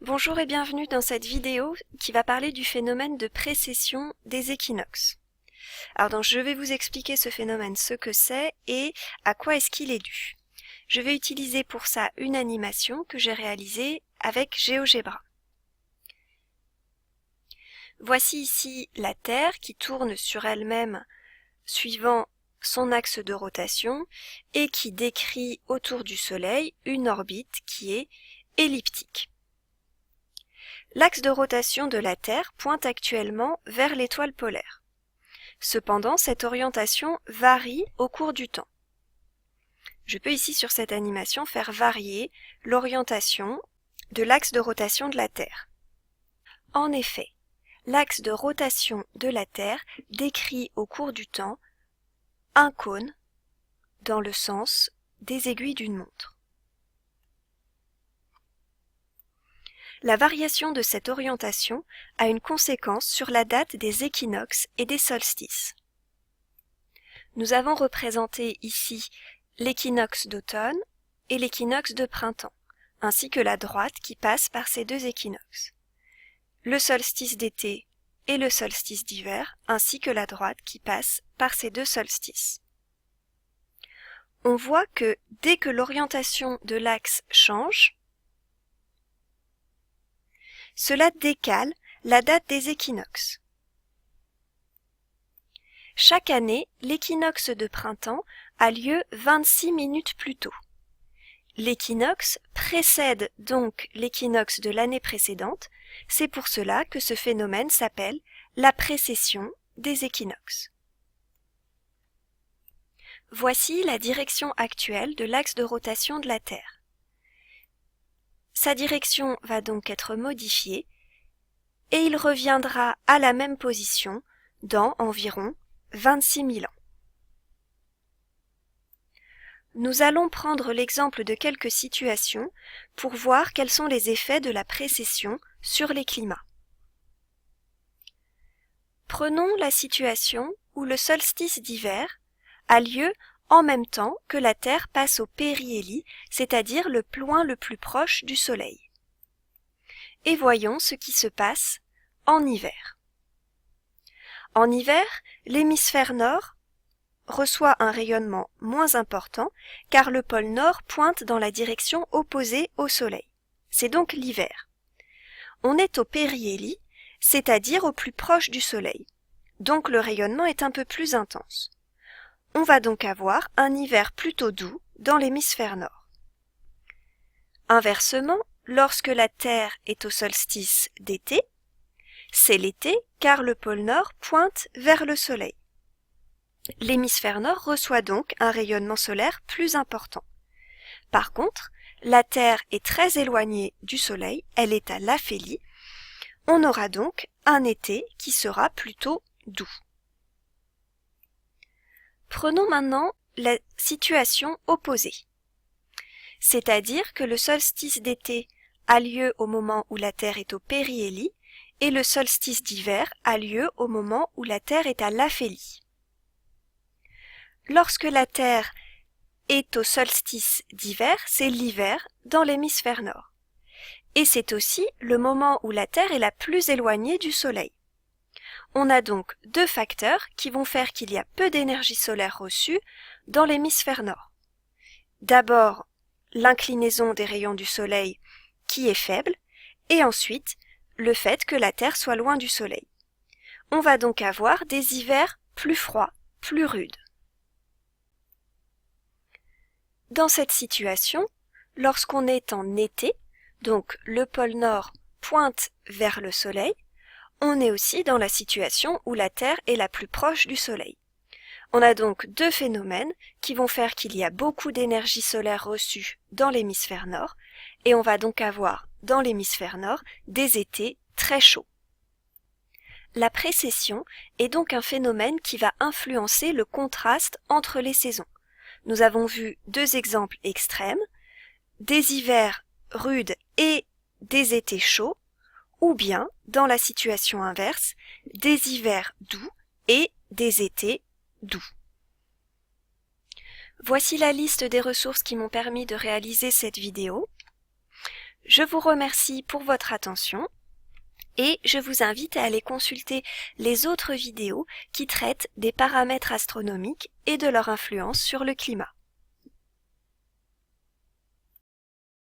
Bonjour et bienvenue dans cette vidéo qui va parler du phénomène de précession des équinoxes. Alors je vais vous expliquer ce phénomène, ce que c'est et à quoi est-ce qu'il est dû. Je vais utiliser pour ça une animation que j'ai réalisée avec GeoGebra. Voici ici la Terre qui tourne sur elle-même suivant son axe de rotation et qui décrit autour du Soleil une orbite qui est elliptique. L'axe de rotation de la Terre pointe actuellement vers l'étoile polaire. Cependant, cette orientation varie au cours du temps. Je peux ici sur cette animation faire varier l'orientation de l'axe de rotation de la Terre. En effet, l'axe de rotation de la Terre décrit au cours du temps un cône dans le sens des aiguilles d'une montre. La variation de cette orientation a une conséquence sur la date des équinoxes et des solstices. Nous avons représenté ici l'équinoxe d'automne et l'équinoxe de printemps, ainsi que la droite qui passe par ces deux équinoxes. Le solstice d'été et le solstice d'hiver, ainsi que la droite qui passe par ces deux solstices. On voit que dès que l'orientation de l'axe change, cela décale la date des équinoxes. Chaque année, l'équinoxe de printemps a lieu 26 minutes plus tôt. L'équinoxe précède donc l'équinoxe de l'année précédente, c'est pour cela que ce phénomène s'appelle la précession des équinoxes. Voici la direction actuelle de l'axe de rotation de la Terre. Sa direction va donc être modifiée et il reviendra à la même position dans environ 26 000 ans. Nous allons prendre l'exemple de quelques situations pour voir quels sont les effets de la précession sur les climats. Prenons la situation où le solstice d'hiver a lieu en même temps que la Terre passe au périhélie, c'est-à-dire le point le plus proche du Soleil. Et voyons ce qui se passe en hiver. En hiver, l'hémisphère nord reçoit un rayonnement moins important car le pôle nord pointe dans la direction opposée au Soleil. C'est donc l'hiver. On est au périhélie, c'est-à-dire au plus proche du Soleil. Donc le rayonnement est un peu plus intense. On va donc avoir un hiver plutôt doux dans l'hémisphère nord. Inversement, lorsque la Terre est au solstice d'été, c'est l'été car le pôle nord pointe vers le Soleil. L'hémisphère nord reçoit donc un rayonnement solaire plus important. Par contre, la Terre est très éloignée du Soleil, elle est à l'aphélie. On aura donc un été qui sera plutôt doux. Prenons maintenant la situation opposée. C'est-à-dire que le solstice d'été a lieu au moment où la Terre est au périhélie et le solstice d'hiver a lieu au moment où la Terre est à l'aphélie. Lorsque la Terre est au solstice d'hiver, c'est l'hiver dans l'hémisphère nord. Et c'est aussi le moment où la Terre est la plus éloignée du Soleil. On a donc deux facteurs qui vont faire qu'il y a peu d'énergie solaire reçue dans l'hémisphère nord. D'abord, l'inclinaison des rayons du Soleil qui est faible, et ensuite, le fait que la Terre soit loin du Soleil. On va donc avoir des hivers plus froids, plus rudes. Dans cette situation, lorsqu'on est en été, donc le pôle Nord pointe vers le Soleil, on est aussi dans la situation où la Terre est la plus proche du Soleil. On a donc deux phénomènes qui vont faire qu'il y a beaucoup d'énergie solaire reçue dans l'hémisphère Nord, et on va donc avoir dans l'hémisphère Nord des étés très chauds. La précession est donc un phénomène qui va influencer le contraste entre les saisons. Nous avons vu deux exemples extrêmes, des hivers rudes et des étés chauds, ou bien, dans la situation inverse, des hivers doux et des étés doux. Voici la liste des ressources qui m'ont permis de réaliser cette vidéo. Je vous remercie pour votre attention et je vous invite à aller consulter les autres vidéos qui traitent des paramètres astronomiques et de leur influence sur le climat.